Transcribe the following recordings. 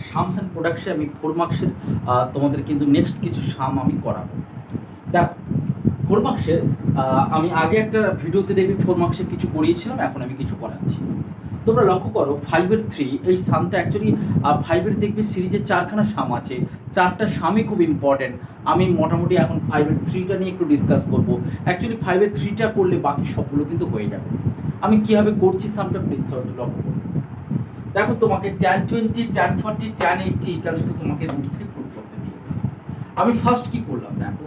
Shams and প্রোডাক্টসে আমি 4 মার্কসের তোমাদের কিন্তু নেক্সট কিছু সাম আমি করাবো। দেখো 4 মার্কসের আমি আগে একটা ভিডিওতে দেখবি 4 মার্কসের কিছু করিয়েছিলাম, এখন আমি কিছু করাচ্ছি। তোমরা লক্ষ্য করো 5-এর 3 এই সামটা অ্যাকচুয়ালি 5-এর দেখবে সিরিজে 4খানা সাম আছে, 4টা সামই খুব ইম্পর্টেন্ট। আমি মোটামুটি এখন 5-এর 3টা নিয়ে একটু ডিসকাস করবো। অ্যাকচুয়ালি 5-এর 3টা করলে বাকি সবগুলো কিন্তু হয়ে যাবে। আমি কীভাবে করছি সামটা প্লিজ লক্ষ্য করো। দেখো তোমাকে tan 20 tan 40 tan 80 equals to তোমাকে √3 প্রুভ করতে দিয়েছে। আমি ফার্স্ট কি করলাম দেখো,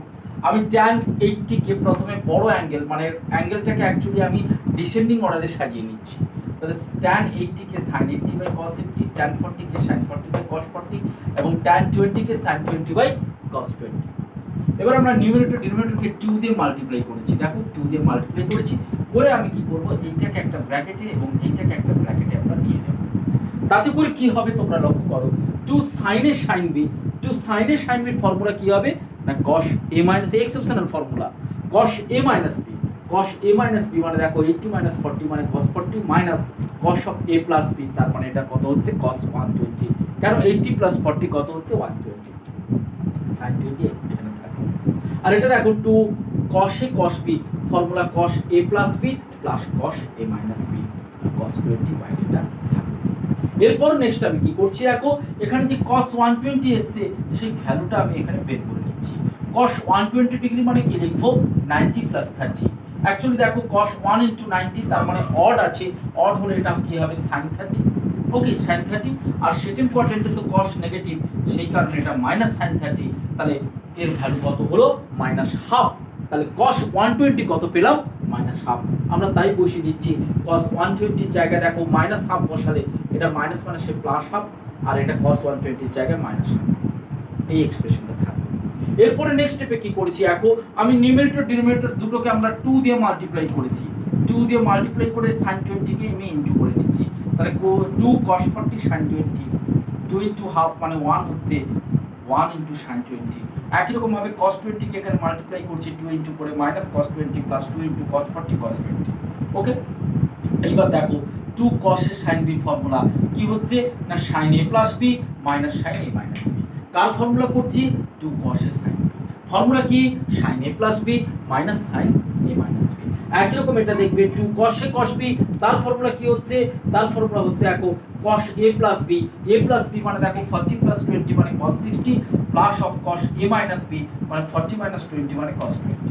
আমি tan 80 কে প্রথমে বড় অ্যাঙ্গেল মানে অ্যাঙ্গেলটাকে অ্যাকচুয়ালি আমি ডিসেন্ডিং অর্ডারে সাজিয়ে নিচ্ছি। তাহলে tan 80 কে sin 80 বাই cos 80, tan 40 কে sin 40 বাই cos 40 এবং tan 20 কে sin 20 বাই cos 20। এবার আমরা নিউমারেটর ডিনোমিনেটরকে 2 দিয়ে মাল্টিপ্লাই করেছি। দেখো 2 দিয়ে মাল্টিপ্লাই করেছি করে আমি কি করব, এইটাকে একটা ব্র্যাকেটে এবং এইটাকে একটা ব্র্যাকেটে আমরা নিয়ে নেব। তাতে করে কি হবে তোমরা লক্ষ্য করো, 2 sin a sin b, 2 sin a sin b এর ফর্মুলা কি হবে না cos a minus a, exceptional formula cos a minus b, cos a minus b মানে দেখো 80 minus 40 মানে cos 40 minus cos of a plus b, তার মানে এটা কত হচ্ছে cos 120। কারণ 80 plus 40 কত হচ্ছে 120, sin 20 এখানে থাকবে। আর এটা দেখো 2 cos a cos b formula cos a plus b plus cos a minus b cos 20 বাইরে এটা থাকবে। এরপর নেক্সট আমি কি করছি দেখো, এখানে যে cos 120 এসছে সেই ভ্যালুটা আমি এখানে বের করে নিচ্ছি। cos 120 ডিগ্রি মানে কি লিখবো 90 plus 30। অ্যাকচুয়ালি দেখো cos 1 into 90 তার মানে অড আছে, অড হলে এটা কি হবে sin 30। ওকে sin 30, আর সেকেন্ড কোয়াড্রেন্টে তো cos নেগেটিভ সেই কারণে এটা মাইনাস sin 30। তাহলে এর ভ্যালু কত হলো -1/2। তাহলে cos 120 কত পেলাম -1/2। আমরা তাই বসিয়ে দিচ্ছি cos 120 জায়গায় দেখো -1/2 বসালে এটা মাইনাস মানে সে +1/2, আর এটা cos 120 জায়গায় -1/2, এই এক্সপ্রেশনটা থাকবে। এরপরে নেক্সট স্টেপে কি করেছি দেখো, আমি নিউমারেটর ডিনোমিনেটর দুটোকে আমরা 2 দিয়ে মাল্টিপ্লাই করেছি। 2 দিয়ে মাল্টিপ্লাই করে sin 20 কে আমি ইনটু করে নিচ্ছি। তাহলে 2 cos 40 sin 20, 2 into half মানে 1 হচ্ছে 1 into sin 20। একই রকম ভাবে cos 20 কে এখানে মাল্টিপ্লাই করছি 2 ইনটু করে minus cos 20 plus 2 into cos 40 cos 20। ওকে, এইবার দেখো 2 cos এর sin b ফর্মুলা কি হচ্ছে না sin a plus b minus sin a minus b। Car formula করছি 2 cos এর sin b। ফর্মুলা কি sin a plus b minus sin a minus b। একই রকম এটা দেখবে 2 cos a cos b, তার ফর্মুলা কি হচ্ছে, তার ফর্মুলা হচ্ছে দেখো cos a plus b, a plus b মানে দেখো 40 plus 20 মানে cos 60 plus of cos a minus b মানে 40 minus 20 মানে cos 20।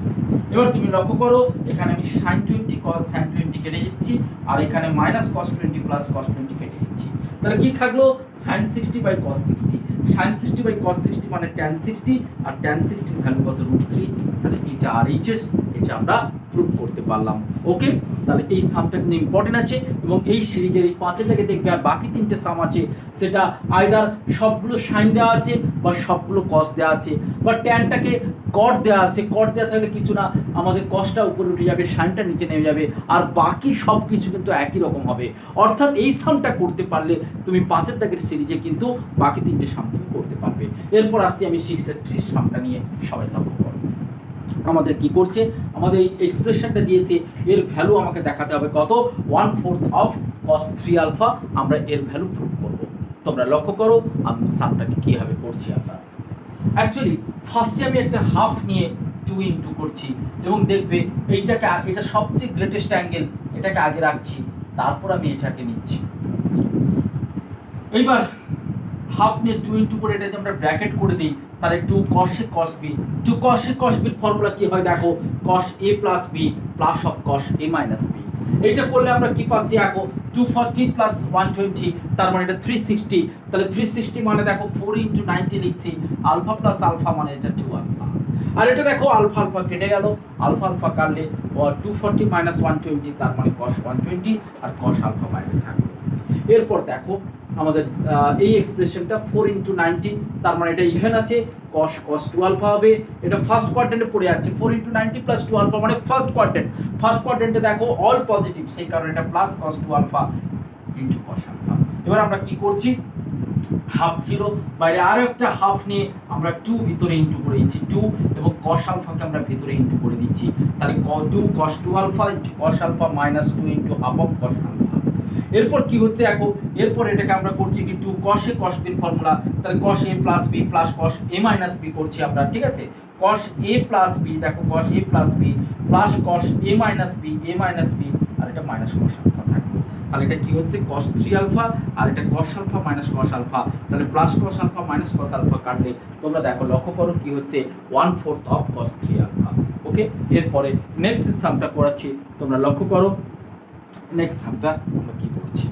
এবার তুমি লক্ষ্য করো এখানে আমি sin 20 cos sin 20 কেটে দিচ্ছি, আর এখানে মাইনাস cos 20 প্লাস cos 20 কেটে দিচ্ছি। তাহলে কি থাকলো sin 60 by cos 60, sin 60 by cos 60 মানে tan 60, আর tan 60 এর ভ্যালু কত √3। তাহলে এটা RHS, এটা আমরা প্রুফ করতে পারলাম। ওকে, তাহলে এই সামটা কিন্তু ইম্পর্টেন্ট আছে এবং এই সিরিজের এই 5 থেকে দেখবে আর বাকি 3টে সাম আছে, সেটা আইদার সবগুলো সাইন দেওয়া আছে বা সবগুলো কস দেওয়া আছে বা ট্যানটাকে কট দেওয়া আছে। কট দেওয়া থাকলে কিছু না, আমাদের কসটা উপরে উঠে যাবে, সাইনটা নিচে নেমে যাবে, আর বাকি সব কিছু কিন্তু একই রকম হবে। অর্থাৎ এই সামটা করতে পারলে তুমি 5 দাগের সিরিজে কিন্তু বাকি 3টে সাম তুমি করতে পারবে। এরপর আসছি আমি 6-এর 3 সামটা নিয়ে, সবাই লক্ষ্য করো আমাদের কি করছে, আমাদের এই এক্সপ্রেশনটা দিয়েছে, এর ভ্যালু আমাকে দেখাতে হবে কত 1/4 অফ cos 3 আলফা। আমরা এর ভ্যালু প্রুভ করব। তোমরা লক্ষ্য করো আমি সামটাকে কীভাবে করছি। আমরা অ্যাকচুয়ালি ফার্স্টে আমি একটা হাফ নিয়ে 2 ইনটু করছি এবং দেখবে এইটাকে, এটা সবচেয়ে গ্রেটেস্ট অ্যাঙ্গেল, এটাকে আগে রাখছি, তারপর আমি এটাকে নিচ্ছি। এইবার হাফ নিয়ে 2 ইনটু করে এটা যদি আমরা ব্র্যাকেট করে দিই তাহলে 2 cos a cos b, 2 cos a cos b এর ফর্মুলা কি হয় দেখো cos a plus b plus of cos a minus b। এইটা করলে আমরা কি পাচ্ছি দেখো 240 প্লাস 120 তার মানে এটা 360। তাহলে 360 মানে দেখো 4 ইনটু 90 লিখছি, আলফা প্লাস আলফা মানে এটা 2 আলফা। আর এটা দেখো আলফা আলফা কেটে গেল, আলফা আলফা কাটলে 240 মাইনাস 120 তার মানে cos 120 আর cos আলফা বাইরে থাকবে। এরপর দেখো আমাদের এই এক্সপ্রেশনটা 4 ইনটু 90 তার মানে এটা ইভেন আছে, cos 2 আলফা হবে। এটা ফার্স্ট কোয়াড্রেন্টে পড়ে যাচ্ছে, 4 ইনটু 90 প্লাস 2 আলফা মানে ফার্স্ট কোয়াড্রেন্ট। ফার্স্ট কোয়াড্রেন্টে দেখো অল পজিটিভ সেই কারণে এটা plus cos 2 alpha into cos alpha. এবার আমরা কি করছি, হাফ ছিল বাইরে আরো একটা হাফ নিয়ে আমরা 2 ভিতরে ইনটু করে দিচ্ছি 2 এবং cos আলফাকে আমরা ভিতরে ইনটু করে দিচ্ছি। তাহলে 2 cos 2 alpha into cos alpha minus 2 into half of cos alpha. এরপর কি হচ্ছে দেখো, এরপর এটাকে আমরা করছি কি 2 cos a cos b এর ফর্মুলা, তাহলে cos a plus b plus cos a minus b করছি আমরা, ঠিক আছে। cos a প্লাস b, দেখো cos a plus b plus cos a minus b, a minus b, আর এটা মাইনাস cos আলফা থাকবে। তাহলে এটা কি হচ্ছে cos 3 আলফা, আর এটা cos alpha minus cos alpha, তাহলে plus cos alpha minus cos alpha কাটলে তোমরা দেখো লক্ষ্য করো কি হচ্ছে 1/4 অফ cos 3 আলফা। ওকে, এরপরে নেক্সট সামটা করাচ্ছি, তোমরা লক্ষ্য করো নেক্সট সামটা আমরা কি করছি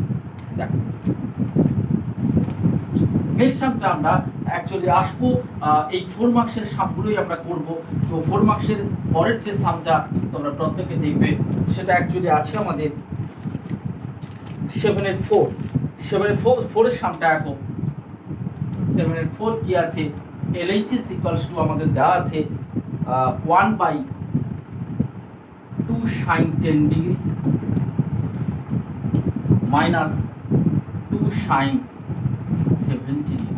দেখো। নেক্সট সামটা আমরা অ্যাকচুয়ালি আসবো এই 4 মার্কসের সামগুলোই আমরা করব। তো 4 মার্কসের পরের যে সামটা তোমরা প্রত্যেকে দেখবে সেটা অ্যাকচুয়ালি আছে আমাদের 7 এর 4, 7 এর 4 এর সামটা এখন 7 এর 4 কি আছে, LHS ইকুয়ালস টু আমাদের দেওয়া আছে 1/2 sin 10 degree minus 2 sin 70 degree.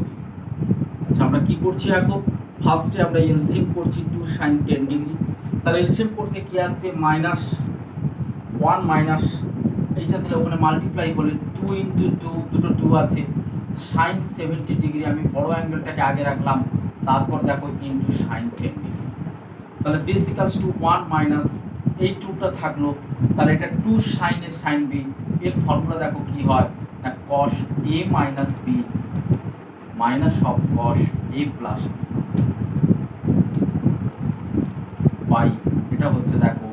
আচ্ছা আমরা কি করছি এখন, ফার্স্টে আমরা এলসিএম করছি 2 sin 10 ডিগ্রি, তাহলে এলসিএম করতে কি আসছে মাইনাস 1 মাইনাস এইটা, তাহলে ওখানে মাল্টিপ্লাই হলে 2 ইন্টু 2, দুটো 2 আছে, sin 70 ডিগ্রি আমি বড় অ্যাঙ্গেলটাকে আগে রাখলাম, তারপর দেখো ইন্টু sin 10 ডিগ্রি, তাহলে দিস ইকুয়ালস টু 1 মাইনাস এই 2টা থাকলো, তাহলে এটা 2 sin a sin b, এর ফর্মুলা দেখো কি হয় না cos a minus b minus of cos a plus b by এটা হচ্ছে দেখো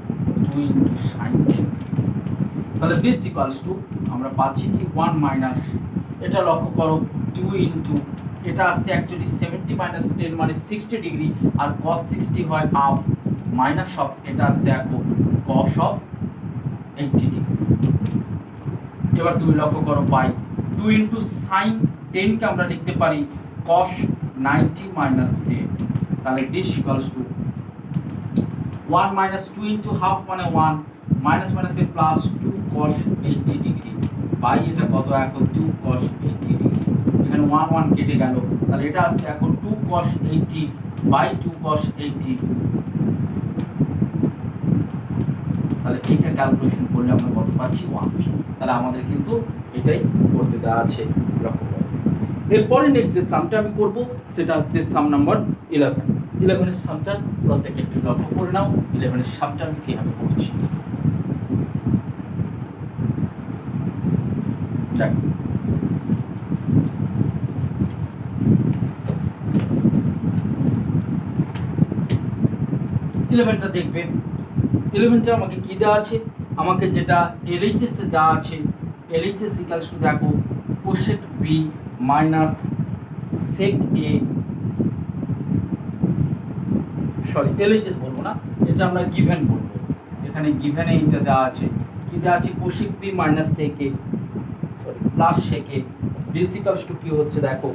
2 ইন্টু sin 10, তাহলে দিস ইকুয়ালস টু আমরা পাচ্ছি কি 1 মাইনাস এটা লক্ষ্য করো 2 ইন্টু এটা আসছে অ্যাকচুয়ালি 70 মাইনাস 10 মানে 60 ডিগ্রি, আর cos 60 হয় হাফ মাইনাস অফ এটা আসছে এখন cos অফ 80 ডিগ্রি। এবার তুমি লক্ষ্য করো বাই 2 ইন্টু sin 10 কে আমরা লিখতে পারি cos 90 মাইনাস 10, তাহলে this equals two 1 minus 2 into half মানে 1 মাইনাস মাইনাসে প্লাস 2 cos 80 ডিগ্রি বাই এটা কত এখন 2 cos 80 ডিগ্রি, এখানে 1 1 কেটে গেল, তাহলে এটা আসছে এখন 2 cos 80 বাই 2 cos 80, তাহলে এইটা ক্যালকুলেশন করলে আমরা কত পাচ্ছি 1, তাহলে আমাদের কিন্তু এটাই করতে দেওয়া আছে লক্ষ্য করো। এরপরে নেক্সট যে সামটা আমি করব সেটা হচ্ছে সাম নাম্বার 11, 11 এর সামটা প্রত্যেকে একটু লক্ষ্য করে নাও, 11 এর সামটা আমি কিভাবে করছি দেখো। ইলেভেনটা দেখবে, ইলেভেনটা আমাকে কি দেওয়া আছে, আমাকে যেটা এলএইচএস এ দেওয়া আছে, এলএইচএস ইকুয়ালস টু দেখো cosec B minus sec A, sorry LHS বলবো না, এটা আমরা গিভেন বলবো, এখানে গিভেনে এইটা দেওয়া আছে কি দেওয়া আছে cosec B minus sec A, sorry plus sec A, this equals to কি হচ্ছে দেখো,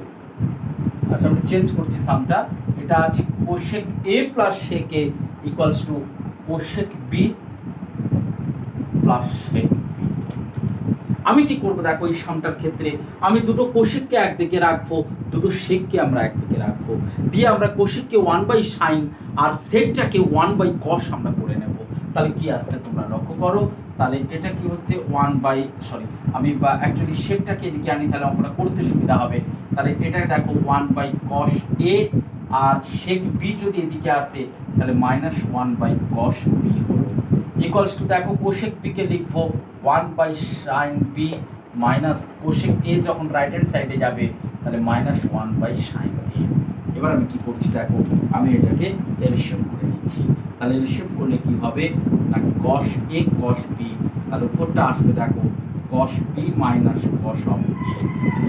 আচ্ছা আমরা চেঞ্জ করছি সামটা, এটা আছে cosec A plus sec A equals to cosec B plus sec B. আমি কি করব দেখো এই সামটার ক্ষেত্রে আমি দুটো কোসেককে একদিকে রাখবো, দুটো সেককে আমরা একদিকে রাখবো, দিয়ে আমরা কোসেককে 1/sin আর সেকটাকে 1/cos আমরা করে নেব, তাহলে কি আসছে তোমরা লক্ষ্য করো, তাহলে এটা কি হচ্ছে আমি অ্যাকচুয়ালি সেকটাকে এদিকে আনি তাহলে অঙ্কটা করতে সুবিধা হবে, তাহলে এটা দেখো 1/cos a R sec B যদি এদিকে আসে তাহলে মাইনাস 1/cos b হলো ইকুয়ালস টু দেখো কোসেক বি কে লিখবো 1/sin b minus cosec a যখন রাইট হ্যান্ড সাইডে যাবে তাহলে মাইনাস 1/sin a। এবার আমি কি করছি দেখো, আমি এটাকে এলসিএম করে নিচ্ছি, তাহলে এলসিএম করলে কি হবে না cos a cos b, তাহলে উপরটা আসবে দেখো cos b minus cos of a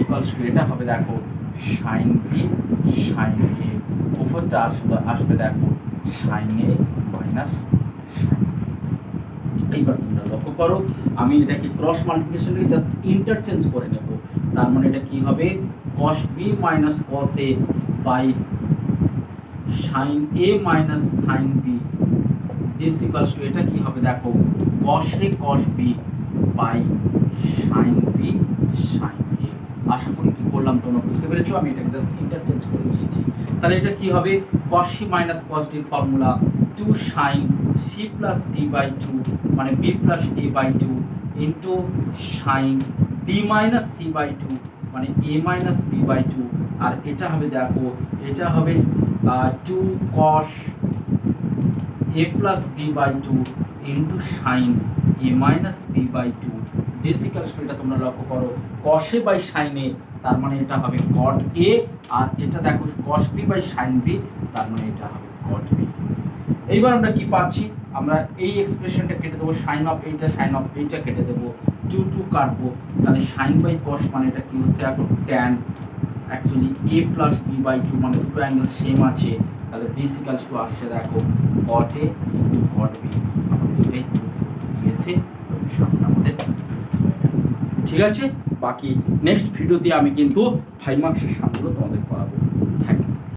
equals to এটা হবে দেখো sin b sin a, উপরটা আসবে দেখো sin a minus sin b। এইবার তোমরা লক্ষ্য করো আমি এটাকে ক্রস মাল্টিপ্লিকেশন জাস্ট ইন্টারচেঞ্জ করে নেব, তার মানে এটা কি হবে cos b minus cos a by sin a minus sin b, this equals to এটা কি হবে দেখো cos a cos b by sin b sin a। আশা করি কি করলাম তোমরা বুঝতে পেরেছো, আমি এটাকে জাস্ট ইন্টারচেঞ্জ করে দিয়েছি, তাহলে এটা কি হবে cos c minus cos d এর formula 2 sin c plus d by 2 মানে b plus a by 2 into sin b D minus C by two মানে A minus B by two, আর এটা হবে দেখো এটা হবে 2 cos A plus B by two into sine A minus B by two. This equals to, এটা তোমরা লক্ষ্য করো cos A by sine A, তার মানে এটা হবে cot এ, আর এটা দেখো cos B by sine B, তার মানে এটা হবে cot বি। এইবার আমরা কি পাচ্ছি, আমরা এই এক্সপ্রেশনটা কেটে দেবো, সাইন অফ এইটা সাইন অফ এইটা কেটে দেবো, 2 কাটবো, তাহলে সাইন বাই কস মানে এটা কি হচ্ছে এখন tan, actually A plus B by two মানে দুটো অ্যাঙ্গেল সেম আছে, তাহলে দিস ইকুয়ালস টু আসছে দেখো কট এ ইন্টু কট বি, আমাদের দিয়েছে আমাদের। ঠিক আছে, বাকি নেক্সট ভিডিওতে আমি কিন্তু 5 মার্কসের সামগুলো তোমাদের